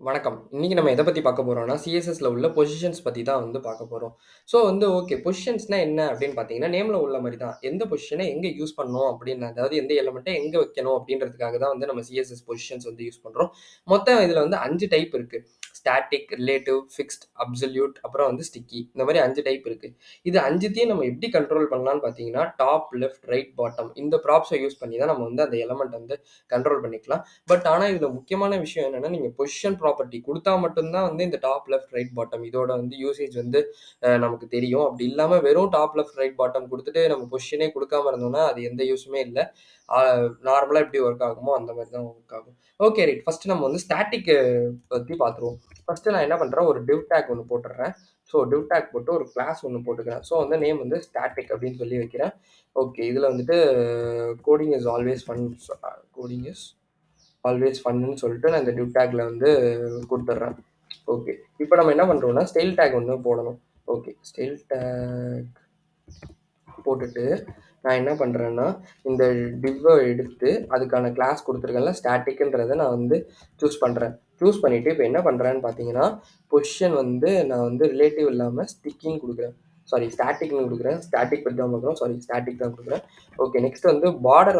வணக்கம். இன்னைக்கு நம்ம எத பத்தி பார்க்க போறோம்னா, சிஎஸ்எஸ்ல உள்ள பொசிஷன்ஸ் பத்தி தான் பார்க்க போறோம். ஸோ ஓகே பொசிஷன்ஸ்னா என்ன அப்படின்னு பார்த்தீங்கன்னா, நேம்ல உள்ள மாரி தான். எந்த பொசிஷன எங்க யூஸ் பண்ணணும் அப்படின்னு அதாவது எந்த எலிமெண்ட்ட எங்க வைக்கணும் அப்படின்றதுக்காக தான் நம்ம சிஎஸ்எஸ் பொசிஷன்ஸ் யூஸ் பண்றோம். மொத்தம் இதுல 5 டைப் இருக்கு. ஸ்டாட்டிக், ரிலேட்டிவ், ஃபிக்ஸ்ட், அப்சல்யூட் அப்புறம் ஸ்டிக்கி. இந்த மாரி 5 டைப் இருக்கு. இது 5த்தையும் நம்ம எப்படி கண்ட்ரோல் பண்ணலாம்னு பார்த்தீங்கன்னா, டாப், லெஃப்ட், ரைட், பாட்டம் இந்த ப்ராப்ஸ யூஸ் பண்ணி தான் நம்ம அந்த எலிமெண்ட் கண்ட்ரோல் பண்ணிக்கலாம். பட் ஆனா இதுல முக்கியமான விஷயம் என்னன்னா, நீங்க பொசிஷன் ப்ராப்பர்ட்டி குடுத்தா மட்டும் தான் இந்த டாப், லெஃப்ட், ரைட், பாட்டம் இதோட யூசேஜ் நமக்கு தெரியும். அப்படி இல்லாம வெறும் டாப், லெஃப்ட், ரைட், பாட்டம் குடுத்துட்டு நம்ம பொசிஷனே குடுக்காம இருந்தோம்னா, அது எந்த யூஸுமே இல்ல. ஆ நார்மலா எப்படி வொர்க் ஆகுமோ அந்த மாரி தான் வொர்க் ஆகும். Okay right. ஃபர்ஸ்ட் நம்ம ஸ்டாட்டிக் பத்தி பார்த்துருவோம். ஃபர்ஸ்ட் நான் என்ன பண்றேன், ஒரு டிவ் டாக் ஒண்ணு போட்டுறேன். ஸோ டிவ் டாக் போட்டு ஒரு கிளாஸ் ஒண்ணு போட்டுக்கிறேன். ஸோ நேம் ஸ்டாட்டிக் அப்படின்னு சொல்லி வைக்கிறேன். ஓகே. இதுல coding is always fun coding is always fun சொல்லிட்டு நான் இந்த டிவ் டேக்ல குடுத்துடுறேன். ஓகே. இப்போ நம்ம என்ன பண்றோம்னா, ஸ்டைல் டேக் போடணும். ஓகே. ஸ்டைல் டேக் போட்டுட்டு நான் என்ன பண்றேன்னா, இந்த டிவ்வ எடுத்து அதுக்கான கிளாஸ் குடுத்துருக்கேன்ல ஸ்டாட்டிக்ன்றத நான் சூஸ் பண்றேன். சூஸ் பண்ணிட்டு இப்போ என்ன பண்றேன்னு பார்த்தீங்கன்னா, பொசிஷன் நான் ரிலேட்டிவ் இல்லாம ஸ்டிக்கின்னு குடுக்குறேன். சாரி ஸ்டாட்டிக்னு குடுக்குறேன். ஸ்டாட்டிக் பத்தி தான் பார்க்குறோம். சாரி ஸ்டாட்டிக் தான் குடுக்குறேன். ஓகே. நெக்ஸ்ட் பார்டர்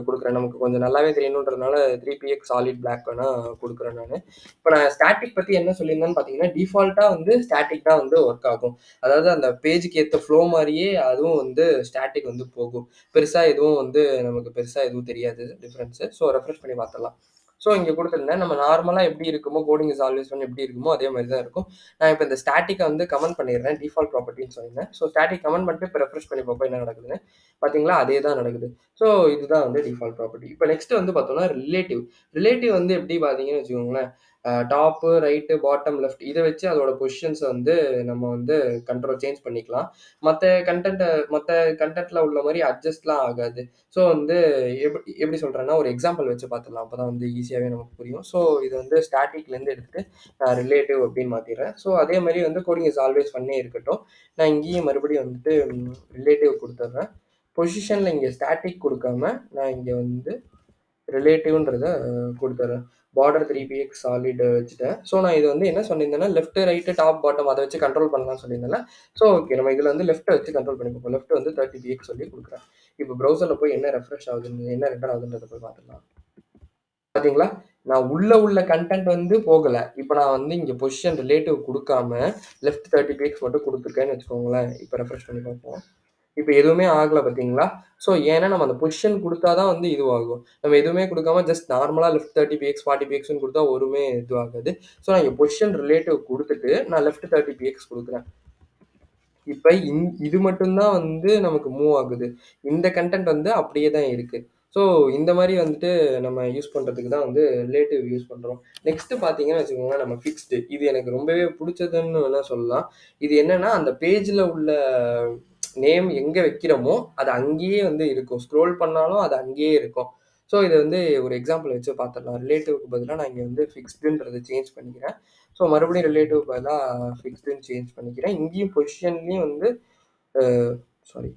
குடுக்குறேன். நமக்கு கொஞ்சம் நல்லாவே தெரியணுன்றதுனால 3px சாலிட் பிளாக் வேணா குடுக்குறேன் நானு. இப்போ நான் ஸ்டாட்டிக் பத்தி என்ன சொல்லியிருந்தேன்னு பார்த்தீங்கன்னா, டிஃபால்ட்டா ஸ்டாட்டிக் தான் வொர்க் ஆகும். அதாவது அந்த பேஜுக்கு ஏத்த ஃப்ளோ மாரியே அதுவும் ஸ்டாட்டிக் போகும். பெருசா எதுவும் நமக்கு பெருசா எதுவும் தெரியாது டிஃபரன்ஸ். ஸோ ரெஃப்ரெஷ் பண்ணி பார்த்துடலாம். ஸோ இங்க குடுத்திருந்தேன். நம்ம நார்மலா எப்படி இருக்குமோ, கோடிங் இஸ் ஆல்வேஸ் ஃபன் எப்படி இருக்குமோ அதே மாரி தான் இருக்கும். நான் இப்போ இந்த ஸ்டாட்டிக்க கமெண்ட் பண்ணிடுறேன். டிஃபால்ட் ப்ராப்பர்ட்டின்னு சொல்லியிருந்தேன். ஸோ ஸ்டாட்டிக் கமெண்ட் பண்ணிட்டு இப்போ ரெஃப்ரெஷ் பண்ணி பார்ப்போம் என்ன நடக்குதுன்னு. பார்த்தீங்களா? அதே தான் நடக்குது. ஸோ இதுதான் டிஃபால்ட் ப்ராப்பர்ட்டி. இப்போ நெக்ஸ்ட் பார்த்தோம்னா ரிலேட்டிவ். ரிலேட்டிவ் எப்படி பார்த்தீங்கன்னு வச்சுக்கோங்களேன், டாப்பு, ரைட்டு, பாட்டம், லெஃப்ட் இத வச்சு அதோட பொசிஷன்ஸ நம்ம கண்ட்ரோல் சேஞ்ச் பண்ணிக்கலாம். மத்த கன்டென்ட்ல உள்ள மாரி அட்ஜஸ்ட்லாம் ஆகாது. ஸோ எப்படி சொல்றேன்னா, ஒரு எக்ஸாம்பிள் வச்சு பார்த்துடலாம். அப்பதான் ஈஸியாவே நமக்கு புரியும். ஸோ இது ஸ்டாட்டிக்லேருந்து எடுத்துட்டு நான் ரிலேட்டிவ் அப்படின்னு மாத்திடுறேன். ஸோ அதே மாரி கோடிங் இஸ் ஆல்வேஸ் ஃபன்னே இருக்கட்டும். நான் இங்கேயும் மறுபடியும் ரிலேட்டிவ் குடுத்துடுறேன். பொசிஷன்ல இங்க ஸ்டாட்டிக் குடுக்காம நான் இங்க ரிலேட்டிவ்ன்றத குடுத்துடுறேன். பார்டர் 3px சாலிட் வச்சுட்டேன். ஸோ நான் இது என்ன சொல்லியிருந்தேன்னா, லெஃப்ட், ரைட்டு, டாப், பாட்டம் அத வச்சு கண்ட்ரோல் பண்ணலாம்னு சொல்லியிருந்தேன்ல. ஸோ ஓகே நம்ம இதுல லெஃப்ட்ட வச்சு கண்ட்ரோல் பண்ணி பார்ப்போம். லெஃப்ட் 30px சொல்லி குடுக்குறேன். இப்போ ப்ரௌசர்ல போய் என்ன ரெஃப்ரெஷ் ஆகுதுன்னு, என்ன ரெண்டர் ஆகுதுன்றத போய் பார்த்துடலாம். பார்த்தீங்களா? நான் உள்ள கன்டென்ட் போகல. இப்ப நான் இங்க பொசிஷன் ரிலேட்டிவ் குடுக்காம லெஃப்ட் 30px மட்டும் குடுத்துருக்கேன்னு வச்சுக்கோங்களேன். இப்ப ரெஃப்ரெஷ் பண்ணி பார்ப்போம். இப்ப எதுவுமே ஆகல பார்த்தீங்களா? ஸோ ஏன்னா நம்ம அந்த பொசிஷன் குடுத்தா தான் இதுவாகும். நம்ம எதுவுமே குடுக்காம ஜஸ்ட் நார்மலா லெஃப்ட் 30px 40pxன்னு குடுத்தா ஒருமே இதுவாகாது. ஸோ நான் இங்க பொசிஷன் ரிலேட்டிவ் குடுத்துட்டு நான் லெஃப்ட் 30px குடுக்குறேன். இப்ப இது மட்டும் தான் நமக்கு மூவ் ஆகுது. இந்த கன்டென்ட் அப்படியே தான் இருக்கு. ஸோ இந்த மாரி நம்ம யூஸ் பண்றதுக்கு தான் ரிலேட்டிவ் யூஸ் பண்றோம். நெக்ஸ்ட் பார்த்தீங்கன்னு வச்சுக்கோங்களேன், நம்ம ஃபிக்ஸ்டு. இது எனக்கு ரொம்பவே புடிச்சதுன்னு வேணா சொல்லலாம். இது என்னன்னா, அந்த பேஜ்ல உள்ள நேம் எங்க வைக்கிறோமோ, அது அங்கேயே இருக்கும். ஸ்க்ரோல் பண்ணாலும் அது அங்கேயே இருக்கும். ஸோ இது ஒரு எக்ஸாம்பிள் வச்சு பார்த்துடலாம். ரிலேட்டிவ்க்கு பதிலா நான் இங்க ஃபிக்ஸ்டுன்றத சேஞ்ச் பண்ணிக்கிறேன். ஸோ மறுபடியும் ரிலேட்டிவ் பதிலா ஃபிக்ஸ்டுன்னு சேஞ்ச் பண்ணிக்கிறேன். இங்கேயும் பொசிஷன்லயும் சாரி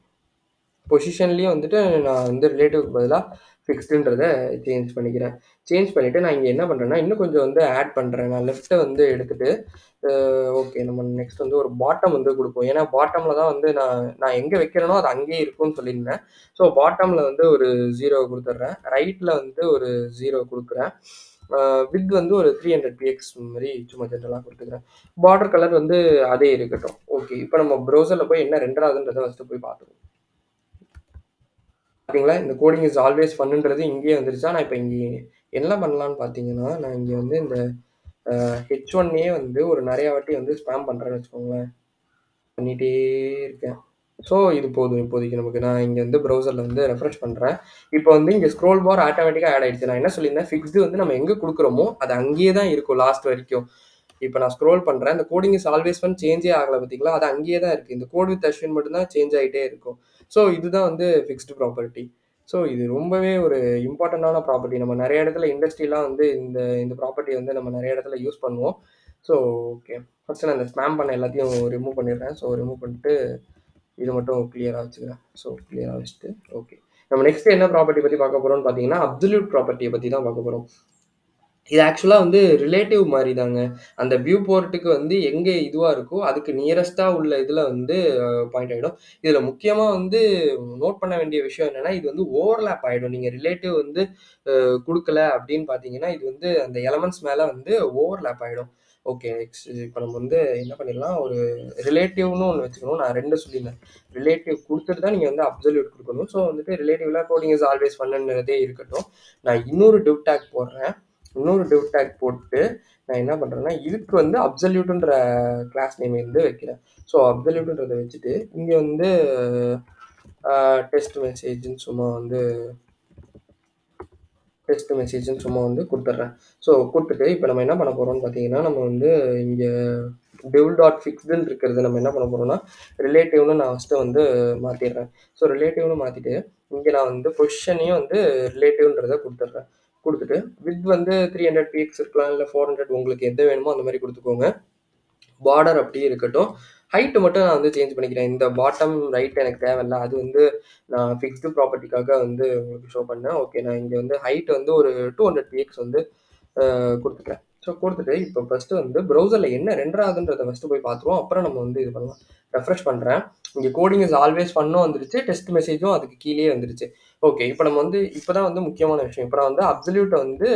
பொசிஷன்லயும் நான் ரிலேட்டிவ்க்கு பதிலா ஃபிக்ஸ்டுன்றத சேஞ்ச் பண்ணிக்கிறேன். சேஞ்ச் பண்ணிட்டு நான் இங்க என்ன பண்றேன்னா, இன்னும் கொஞ்சம் ஆட் பண்றேன். நான் லெஃப்ட்ட எடுத்துட்டு ஓகே நம்ம நெக்ஸ்ட் ஒரு பாட்டம் குடுப்போம். ஏன்னா பாட்டம்ல தான் நான் எங்க வைக்கிறேனோ அது அங்கேயே இருக்கும்னு சொல்லியிருந்தேன். ஸோ பாட்டம்ல ஒரு 0 குடுத்துடுறேன். ரைட்ல ஒரு 0 குடுக்குறேன். வித் ஒரு 300px மாரி சும்மா ஜெனரலா குடுத்துக்கிறேன். பார்டர் கலர் அதே இருக்கட்டும். ஓகே. இப்ப நம்ம ப்ரௌசர்ல போய் என்ன ரெண்டர் ஆகுதுன்றத ஃபர்ஸ்ட் போய் பார்த்துருவோம். பார்த்தீங்களா? இந்த கோடிங் இஸ் ஆல்வேஸ் ஃபன்னுன்றது இங்கேயே வந்துருச்சா? நான் இப்ப இங்க என்ன பண்ணலான்னு பார்த்தீங்கன்னா, நான் இங்க இந்த H1யே ஒரு நெறைய வாட்டி ஸ்பாம் பண்றேன்னு வச்சுக்கோங்களேன். பண்ணிட்டே இருக்கேன். ஸோ இது போதும் இப்போதைக்கு நமக்கு. நான் இங்க ப்ரௌசர்ல ரெஃப்ரெஷ் பண்றேன். இப்போ இங்க ஸ்க்ரோல் பார் ஆட்டோமேட்டிக்கா ஆட் ஆயிடுச்சு. நான் என்ன சொல்லியிருந்தேன், ஃபிக்ஸ்டு நம்ம எங்க குடுக்குறோமோ அது அங்கேயே தான் இருக்கும் லாஸ்ட் வரைக்கும். இப்போ நான் ஸ்க்ரோல் பண்றேன். இந்த கோடிங் இஸ் ஆல்வேஸ் ஃபன் சேஞ்சே ஆகல பார்த்தீங்களா? அது அங்கேயே தான் இருக்கு. இந்த கோட் வித் அஸ்வின் மட்டும் தான் சேஞ்ச் ஆயிட்டே இருக்கும். ஸோ இதுதான் ஃபிக்ஸ்டு ப்ராப்பர்ட்டி. ஸோ இது ரொம்பவே ஒரு இம்பார்ட்டன்டான ப்ராப்பர்ட்டி. நம்ம நெறைய இடத்துல இண்டஸ்ட்ரிலாம் இந்த இந்த ப்ராப்பர்ட்டி நம்ம நெறைய இடத்துல யூஸ் பண்ணுவோம். So okay. ஃபர்ஸ்ட் நான் இந்த ஸ்பாம் பண்ண எல்லாத்தையும் ரிமூவ் பண்ணிடுறேன். ஸோ ரிமூவ் பண்ணிட்டு இது மட்டும் கிளியரா வச்சுக்கிறேன். ஸோ கிளியரா வச்சுட்டு ஓகே. நம்ம நெக்ஸ்ட் என்ன ப்ராப்பர்ட்டி பத்தி பார்க்க போறோம்னு பார்த்தீங்கன்னா, அப்சல்யூட் ப்ராப்பர்ட்டியை பத்தி தான் பார்க்க போறோம். இது ஆக்சுவலா வந்து ரிலேட்டிவ் மாரி தாங்க. அந்த வியூ போர்ட்டுக்கு வந்து எங்க இதுவா இருக்கோ, அதுக்கு நியரஸ்ட்டா உள்ள இதுல வந்து பாயிண்ட் ஆயிடும். இதுல முக்கியமா வந்து நோட் பண்ண வேண்டிய விஷயம் என்னன்னா, இது வந்து ஓவர்லேப் ஆயிடும். நீங்க ரிலேட்டிவ் வந்து குடுக்கல அப்படின்னு பார்த்தீங்கன்னா, இது வந்து அந்த எலமெண்ட்ஸ் மேல வந்து ஓவர்லேப் ஆயிடும். ஓகே. நெக்ஸ்ட் இப்ப நம்ம வந்து என்ன பண்ணிடலாம், ஒரு ரிலேட்டிவ்னு ஒண்ணு வச்சுக்கணும். நான் 2 சொல்லியிருந்தேன். ரிலேட்டிவ் குடுத்துட்டு தான் நீங்க வந்து அப்சல்யூட் குடுக்கணும். ஸோ வந்துட்டு ரிலேட்டிவ்ல கோடிங் இஸ் ஆல்வேஸ் ஃபன்னுன்றதே இருக்கட்டும். நான் இன்னொரு டிவ் டாக் போடுறேன். இன்னொரு டிவ் டாக் போட்டு நான் என்ன பண்றேன்னா, இதுக்கு வந்து அப்சல்யூட்ன்ற கிளாஸ் நேம் வந்து வைக்கிறேன். ஸோ அப்சல்யூட்ன்றத வச்சுட்டு, இங்க வந்து டெஸ்ட் மெசேஜ்ன்னு சும்மா வந்து டெஸ்ட் மெசேஜ்ன்னு சும்மா வந்து குடுத்துடுறேன். ஸோ குடுத்துட்டு, இப்ப நம்ம என்ன பண்ண போறோம்னு பார்த்தீங்கன்னா, நம்ம வந்து இங்க டிவ் டாட் ஃபிக்ஸ்டுன்னு இருக்கிறது நம்ம என்ன பண்ண போறோம்னா, ரிலேட்டிவ்னு நான் ஃபர்ஸ்ட்டு வந்து மாத்திடுறேன். ஸோ ரிலேட்டிவ்னு மாத்திட்டு, இங்க நான் வந்து பொசிஷனையும் வந்து ரிலேட்டிவ்ன்றத குடுத்துடுறேன். குடுத்துட்டு, விட்த் வந்து 300 பிஎக்ஸ் இருக்கலாம், இல்ல 400 உங்களுக்கு எது வேணுமோ அந்த மாரி குடுத்துக்கோங்க. பார்டர் அப்படியே இருக்கட்டும். ஹைட் மட்டும் நான் வந்து சேஞ்ச் பண்ணிக்கிறேன். இந்த பாட்டம் ரைட் எனக்கு தேவையில்ல. அது வந்து நான் ஃபிக்ஸ்டு ப்ராப்பர்ட்டிக்காக வந்து உங்களுக்கு ஷோ பண்ணேன். ஓகே. நான் இங்க வந்து ஹைட் வந்து ஒரு 200 பிஎக்ஸ் வந்து குடுத்துக்கிறேன். ஸோ குடுத்துட்டு, இப்போ ஃபர்ஸ்ட்டு வந்து ப்ரௌசர்ல என்ன ரெண்டர் ஆகுதுன்றத ஃபர்ஸ்ட்டு போய் பார்த்துருவோம். அப்புறம் நம்ம வந்து இது பண்ணலாம். ரெஃப்ரெஷ் பண்றேன். இங்க கோடிங் இஸ் ஆல்வேஸ் ஃபன்னும் வந்துருச்சு. டெஸ்ட் மெசேஜும் அதுக்கு கீழயே வந்துருச்சு. ஓகே. இப்ப நம்ம வந்து இப்ப தான் வந்து முக்கியமான விஷயம். இப்ப நான் வந்து அப்சல்யூட்ட வந்து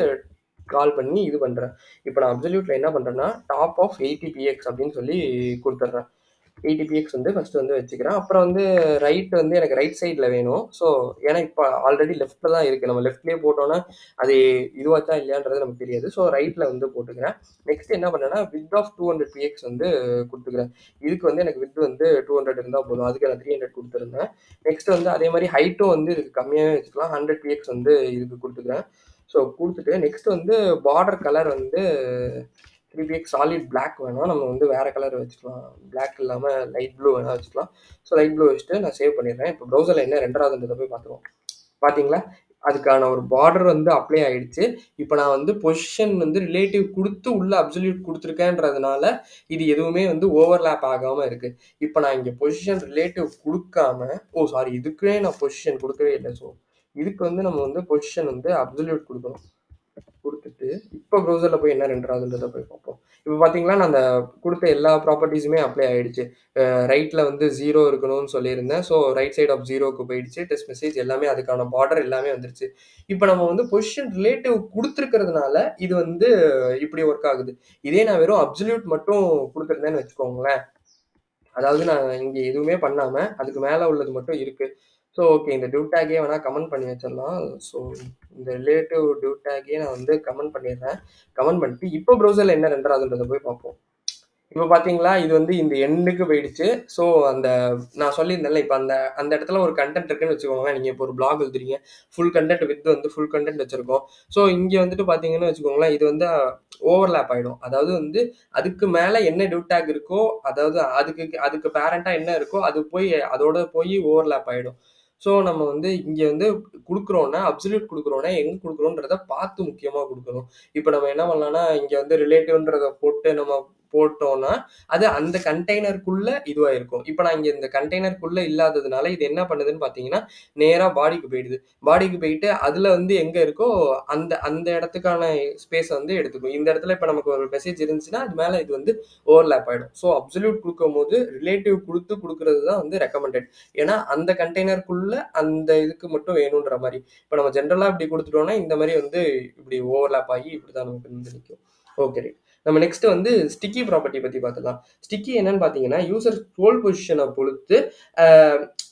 கால் பண்ணி இது பண்றேன். இப்ப நான் அப்சல்யூட்ல என்ன பண்றேன்னா, டாப் ஆஃப் 80 பிஎக்ஸ் அப்படின்னு சொல்லி குடுத்துடுறேன். 80 பிஎக்ஸ் வந்து ஃபர்ஸ்ட் வந்து வச்சுக்கிறேன். அப்புறம் வந்து ரைட் வந்து எனக்கு ரைட் சைடுல வேணும். ஸோ ஏன்னா இப்ப ஆல்ரெடி லெஃப்ட்ல தான் இருக்கு. நம்ம லெஃப்ட்லயே போட்டோம்னா, அது இதுவாச்சா இல்லையான்றது நமக்கு தெரியாது. ஸோ ரைட்ல வந்து போட்டுக்கிறேன். நெக்ஸ்ட் என்ன பண்ணேன்னா, விட்த் ஆஃப் 200 பிஎக்ஸ் வந்து குடுத்துக்கிறேன். இதுக்கு வந்து எனக்கு விட்த் வந்து 200 இருந்தா போதும். அதுக்கு நான் 300 குடுத்துருந்தேன். நெக்ஸ்ட் வந்து அதே மாரி ஹைட்டும் வந்து இதுக்கு கம்மியாவே வச்சுக்கலாம். 100 பிஎக்ஸ் வந்து இதுக்கு குடுத்துக்கிறேன். ஸோ குடுத்துட்டு நெக்ஸ்ட் வந்து பார்டர் கலர் வந்து 3 பிஎக்ஸ் சாலிட் பிளாக் வேணாம். நம்ம வந்து வேற கலர் வச்சுக்கலாம். பிளாக் இல்லாம லைட் ப்ளூ வேணா வச்சுக்கலாம். ஸோ லைட் ப்ளூ வச்சுட்டு நான் சேவ் பண்ணிடுறேன். இப்போ ப்ரௌசர்ல என்ன ரெண்டர் ஆகுதுன்றத போய் பார்த்துருவோம். பார்த்தீங்களா? அதுக்கான ஒரு பார்டர் வந்து அப்ளை ஆயிடுச்சு. இப்ப நான் வந்து பொசிஷன் வந்து ரிலேட்டிவ் குடுத்து உள்ள அப்சல்யூட் குடுத்துருக்கேன்றதுனால, இது எதுவுமே வந்து ஓவர்லேப் ஆகாம இருக்கு. இப்ப நான் இங்க பொசிஷன் ரிலேட்டிவ் குடுக்காம சாரி இதுக்கே நான் பொசிஷன் குடுக்கவே இல்ல. ஸோ இதுக்கு வந்து நம்ம வந்து பொசிஷன் வந்து அப்சல்யூட் குடுக்கணும். குடுத்துட்டு, இப்ப ப்ரௌசர்ல போய் என்ன ரெண்டர் ஆகுதுன்றத போய் பார்ப்போம். இப்ப பார்த்தீங்களா, நான் அந்த குடுத்த எல்லா ப்ராப்பர்ட்டீஸுமே அப்ளை ஆயிடுச்சு. ரைட்ல வந்து 0 இருக்கணும்னு சொல்லியிருந்தேன். ஸோ ரைட் சைட் ஆஃப் 0க்கு போயிடுச்சு. டெஸ்ட் மெசேஜ் எல்லாமே அதுக்கான பார்டர் எல்லாமே வந்துருச்சு. இப்ப நம்ம வந்து பொசிஷன் ரிலேட்டிவ் குடுத்துருக்கிறதுனால, இது வந்து இப்படி ஒர்க் ஆகுது. இதே நான் வெறும் அப்சல்யூட் மட்டும் குடுத்திருந்தேன்னு வச்சுக்கோங்களேன். அதாவது நான் இங்க எதுவுமே பண்ணாம, அதுக்கு மேல உள்ளது மட்டும் இருக்கு. So okay. இந்த டிவ் டேக்கே வேணா கமெண்ட் பண்ணி வச்சிடலாம். ஸோ இந்த ரிலேட்டிவ் டிவ் டேக்கே நான் வந்து கமெண்ட் பண்ணிடுறேன். கமெண்ட் பண்ணிட்டு, இப்போ ப்ரௌசர்ல என்ன ரெண்டர் ஆகுதுன்றத போய் பார்ப்போம். இப்ப பார்த்தீங்களா, இது வந்து இந்த எண்டுக்கு போயிடுச்சு. ஸோ அந்த நான் சொல்லியிருந்தேன்ல, இப்ப அந்த அந்த இடத்துல ஒரு கன்டென்ட் இருக்குன்னு வச்சுக்கோங்களேன். நீங்க இப்போ ஒரு பிளாக் எழுதுறீங்க. ஃபுல் கன்டென்ட் வித் வந்து ஃபுல் கன்டென்ட் வச்சிருக்கோம். ஸோ இங்க வந்துட்டு பார்த்தீங்கன்னு வச்சுக்கோங்களேன், இது வந்து ஓவர்லேப் ஆயிடும். அதாவது வந்து அதுக்கு மேல என்ன டிவ் டேக் இருக்கோ, அதாவது அதுக்கு அதுக்கு பேரண்டா என்ன இருக்கோ, அது போய் அதோட போய் ஓவர்லேப் ஆயிடும். ஸோ நம்ம வந்து இங்க வந்து குடுக்குறோம்னா, அப்சல்யூட் குடுக்குறோம்னா, எங்க குடுக்குறோம்ன்றத பார்த்து முக்கியமா குடுக்கணும். இப்ப நம்ம என்ன பண்ணலாம்னா, இங்க வந்து ரிலேட்டிவ்ன்றத போட்டு நம்ம போட்டோம்னா, அது அந்த கண்டெய்னருக்குள்ள இதுவா இருக்கும். இப்ப நான் இங்க இந்த கண்டெய்னருக்குள்ள இல்லாததுனால, இது என்ன பண்ணுதுன்னு பார்த்தீங்கன்னா, நேரா பாடிக்கு போயிடுது. பாடிக்கு போயிட்டு, அதுல வந்து எங்க இருக்கோ, அந்த அந்த இடத்துக்கான ஸ்பேஸ வந்து எடுத்துக்கும். இந்த இடத்துல இப்ப நமக்கு ஒரு மெசேஜ் இருந்துச்சுன்னா, அது மேல இது வந்து ஓவர்லேப் ஆயிடும். ஸோ அப்சல்யூட் குடுக்கும்போது, ரிலேட்டிவ் குடுத்து குடுக்குறது தான் வந்து ரெக்கமெண்டட். ஏன்னா, அந்த கண்டெய்னருக்குள்ள அந்த இதுக்கு மட்டும் வேணுன்ற மாரி. இப்ப நம்ம ஜெனரலா இப்படி குடுத்துட்டோம்னா, இந்த மாரி வந்து இப்படி ஓவர்லேப் ஆகி இப்படிதான் நமக்கு வந்து நிக்கும். ஓகே. ரைட். நம்ம நெக்ஸ்ட் வந்து ஸ்டிக்கி ப்ராப்பர்ட்டி பத்தி பார்த்துடலாம். ஸ்டிக்கி என்னன்னு பார்த்தீங்கன்னா, யூசர் ஸ்க்ரோல் பொசிஷன பொறுத்து அ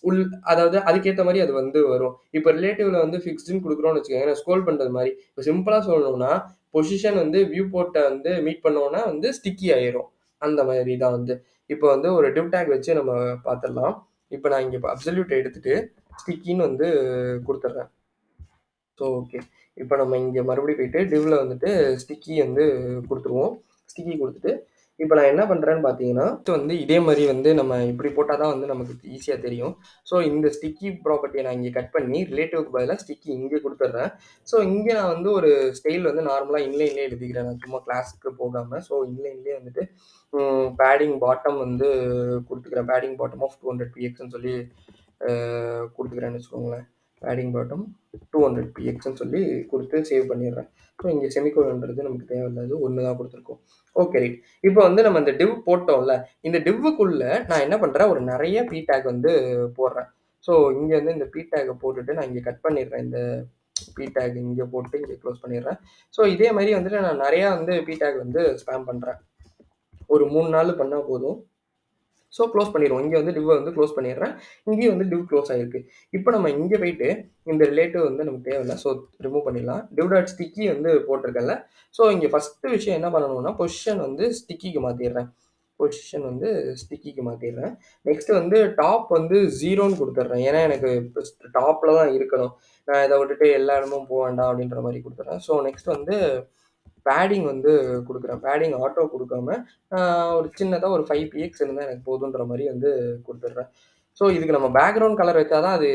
உள் அதாவது அதுக்கேத்த மாரி அது வந்து வரும். இப்ப ரிலேட்டிவ்ல வந்து ஃபிக்ஸ்டுன்னு குடுக்குறோம்னு வச்சுக்கோங்க. நான் ஸ்க்ரோல் பண்றது மாரி. இப்ப சிம்பிளா சொல்லணும்னா, பொசிஷன் வந்து வியூ போர்ட்ட வந்து மீட் பண்ணோம்னா வந்து ஸ்டிக்கி ஆயிரும். அந்த மாரி தான் வந்து. இப்ப வந்து ஒரு டிவ் டேக் வச்சு நம்ம பார்த்துடலாம். இப்ப நான் இங்க அப்சல்யூட் எடுத்துட்டு ஸ்டிக்கின்னு வந்து குடுத்துடுறேன். So okay. இப்ப நம்ம இங்க மறுபடியும் போயிட்டு டிவ்ல வந்துட்டு ஸ்டிக்கி வந்து குடுத்துருவோம். ஸ்டிக்கி குடுத்துட்டு, இப்ப நான் என்ன பண்றேன்னு பார்த்தீங்கன்னா, அடுத்து வந்து இதே மாரி வந்து நம்ம இப்படி போட்டா தான் வந்து நமக்கு ஈஸியா தெரியும். ஸோ இந்த ஸ்டிக்கி ப்ராப்பர்ட்டிய நான் இங்க கட் பண்ணி ரிலேட்டிவ்க்கு பதிலா ஸ்டிக்கி இங்க குடுத்துடுறேன். ஸோ இங்க நான் வந்து ஒரு ஸ்டைல் வந்து நார்மலா இன்லைன்லயே எழுதிக்கிறேன். நான் சும்மா கிளாஸ்க்கு போகாம. ஸோ இன்லைன்லயே வந்துட்டு பேடிங் பாட்டம் வந்து குடுத்துக்கிறேன். பேடிங் பாட்டம் ஆஃப் 200 பிஎக்ஸ்ன்னு சொல்லி குடுத்துக்கிறேன்னு வச்சுக்கோங்களேன். பேடிங் பாட்டம் 200 pxன்னு சொல்லி கொடுத்து சேவ் பண்ணிடுறேன். ஸோ இங்கே செமிகோலன்றது நமக்கு தேவையில்லாது, ஒன்று தான் கொடுத்துருக்கோம். Okay right. இப்போ வந்து நம்ம இந்த டிவ் போட்டோம்ல, இந்த டிவ்வுக்குள்ள நான் என்ன பண்ணுறேன், ஒரு நிறைய பி டேக் வந்து போடுறேன். ஸோ இங்கே வந்து இந்த பி டேக்கை போட்டுட்டு நான் இங்கே கட் பண்ணிடுறேன். இந்த பி டேக் இங்கே போட்டு இங்கே க்ளோஸ் பண்ணிடுறேன். ஸோ இதே மாதிரி வந்துட்டு நான் நிறையா வந்து பி டேக் வந்து ஸ்பேம் பண்ணுறேன். ஒரு 3 நாள் பண்ணால் போதும். ஸோ க்ளோஸ் பண்ணிடுவோம். இங்கே வந்து டிவ்வை வந்து க்ளோஸ் பண்ணிடுறேன். இங்கேயும் வந்து டிவ் க்ளோஸ் ஆகிருக்கு. இப்போ நம்ம இங்கே போயிட்டு இந்த ரிலேட்டிவ் வந்து நமக்கு தேவையில்லை. ஸோ ரிமூவ் பண்ணிடலாம். டிவ் டாட் ஸ்டிக்கி வந்து போட்டிருக்கல. ஸோ இங்கே ஃபஸ்ட்டு விஷயம் என்ன பண்ணணும்னா, பொசிஷன் வந்து ஸ்டிக்கிக்கு மாற்றிடுறேன். பொசிஷன் வந்து ஸ்டிக்கிக்கு மாற்றிடுறேன். நெக்ஸ்ட்டு வந்து டாப் வந்து 0ன்னு கொடுத்துட்றேன். ஏன்னா எனக்கு டாப்பில் தான் இருக்கணும். நான் இதை விட்டுட்டு எல்லா இடமும் போக வேண்டாம் அப்படின்ற மாதிரி கொடுத்துட்றேன். ஸோ நெக்ஸ்ட் வந்து பேடிங் வந்து கொடுக்குறேன். பேடிங் ஆட்டோ கொடுக்காம ஒரு சின்னதாக ஒரு 5 px இருந்தால் எனக்கு போதுன்ற மாதிரி வந்து கொடுத்துட்றேன். ஸோ இதுக்கு நம்ம பேக்ரவுண்ட் கலர் வச்சா தான் அது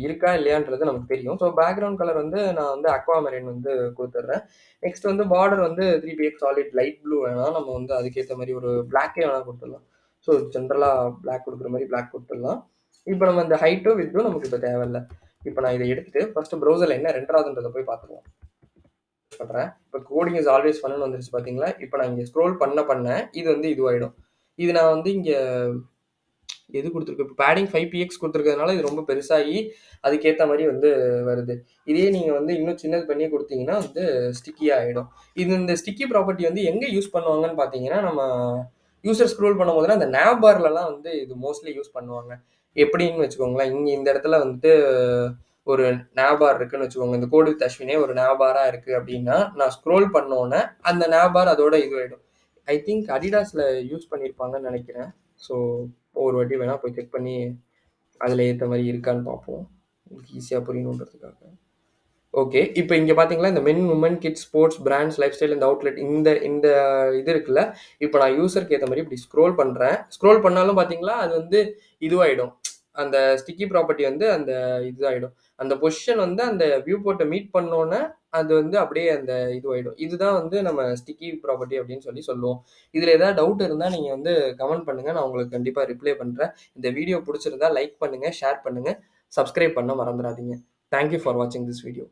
இருக்கா இல்லையான்றது நமக்கு தெரியும். ஸோ பேக்ரவுண்ட் கலர் வந்து நான் வந்து அக்வாமரைன் வந்து கொடுத்துட்றேன். நெக்ஸ்ட் வந்து பார்டர் வந்து 3 px சாலிட் லைட் ப்ளூ வேணாம், நம்ம வந்து அதுக்கேற்ற மாதிரி ஒரு பிளாக்கே வேணால் கொடுத்துடலாம். ஸோ ஜென்ரலாக பிளாக் கொடுக்குற மாதிரி பிளாக் கொடுத்துடலாம். இப்போ நம்ம இந்த ஹைட்டும் வித்தும் நமக்கு இப்போ தேவையில்லை. இப்போ நான் இதை எடுத்துகிட்டு ஃபஸ்ட்டு ப்ரௌசரில் என்ன ரெண்டராதுன்றதை போய் பார்த்துருவோம். பண்ணுறேன். இப்போ கோடிங் இஸ் ஆல்வேஸ் ஃபன்னு வந்துருச்சு பார்த்தீங்களா? இப்போ நான் இங்கே ஸ்க்ரோல் பண்ண இது வந்து இதுவாகிடும். இது நான் வந்து இங்கே எது கொடுத்துருக்கு, இப்போ பேடிங் 5 px கொடுத்துருக்கிறதுனால இது ரொம்ப பெருசாகி அதுக்கேற்ற மாதிரி வந்து வருது. இதே நீங்கள் வந்து இன்னும் சின்னது பண்ணி கொடுத்தீங்கன்னா வந்து ஸ்டிக்கியாக ஆகிடும். இது இந்த ஸ்டிக்கி ப்ராப்பர்ட்டி வந்து எங்கே யூஸ் பண்ணுவாங்கன்னு பார்த்தீங்கன்னா, நம்ம யூசர் ஸ்க்ரோல் பண்ணும் போதுனா அந்த நேப் பார்லலாம் வந்து இது மோஸ்ட்லி யூஸ் பண்ணுவாங்க. எப்படின்னு வச்சுக்கோங்களேன், இங்கே இந்த இடத்துல வந்துட்டு ஒரு நேபார் இருக்குன்னு வச்சுக்கோங்க. இந்த கோடு வித் அஸ்வினே ஒரு நேபாரா இருக்கு அப்படின்னா, நான் ஸ்க்ரோல் பண்ணோன்னே அந்த நேபார் அதோட இதுவாயிடும். ஐ திங்க் அடிடாஸில் யூஸ் பண்ணியிருப்பாங்கன்னு நினைக்கிறேன். ஸோ ஒரு வாட்டி வேணால் போய் செக் பண்ணி அதில் ஏற்ற மாதிரி இருக்கான்னு பார்ப்போம், ஈஸியாக புரியணுன்றதுக்காக. ஓகே, இப்போ இங்கே பார்த்தீங்களா, இந்த men, women, kids, sports, brands, lifestyle, இந்த அவுட்லெட், இந்த இது இருக்குல்ல. இப்போ நான் யூசருக்கு ஏற்ற மாதிரி இப்படி ஸ்க்ரோல் பண்ணுறேன். ஸ்க்ரோல் பண்ணாலும் பார்த்தீங்களா அது வந்து இதுவாகிடும். அந்த ஸ்டிக்கி ப்ராப்பர்ட்டி வந்து அந்த இதுவாகிடும். அந்த பொசிஷன் வந்து அந்த வியூ போர்ட்டை மீட் பண்ணோன்னே அது வந்து அப்படியே அந்த இதுவாகிடும். இதுதான் வந்து நம்ம ஸ்டிக்கி ப்ராப்பர்ட்டி அப்படின்னு சொல்லி சொல்லுவோம். இதில் ஏதாவது டவுட் இருந்தால் நீங்கள் வந்து கமெண்ட் பண்ணுங்கள், நான் உங்களுக்கு கண்டிப்பாக ரிப்ளை பண்ணுறேன். இந்த வீடியோ பிடிச்சிருந்தா லைக் பண்ணுங்கள், ஷேர் பண்ணுங்கள், சப்ஸ்கிரைப் பண்ண மறந்துடாதீங்க. தேங்க்யூ ஃபார் வாட்சிங் திஸ் வீடியோ.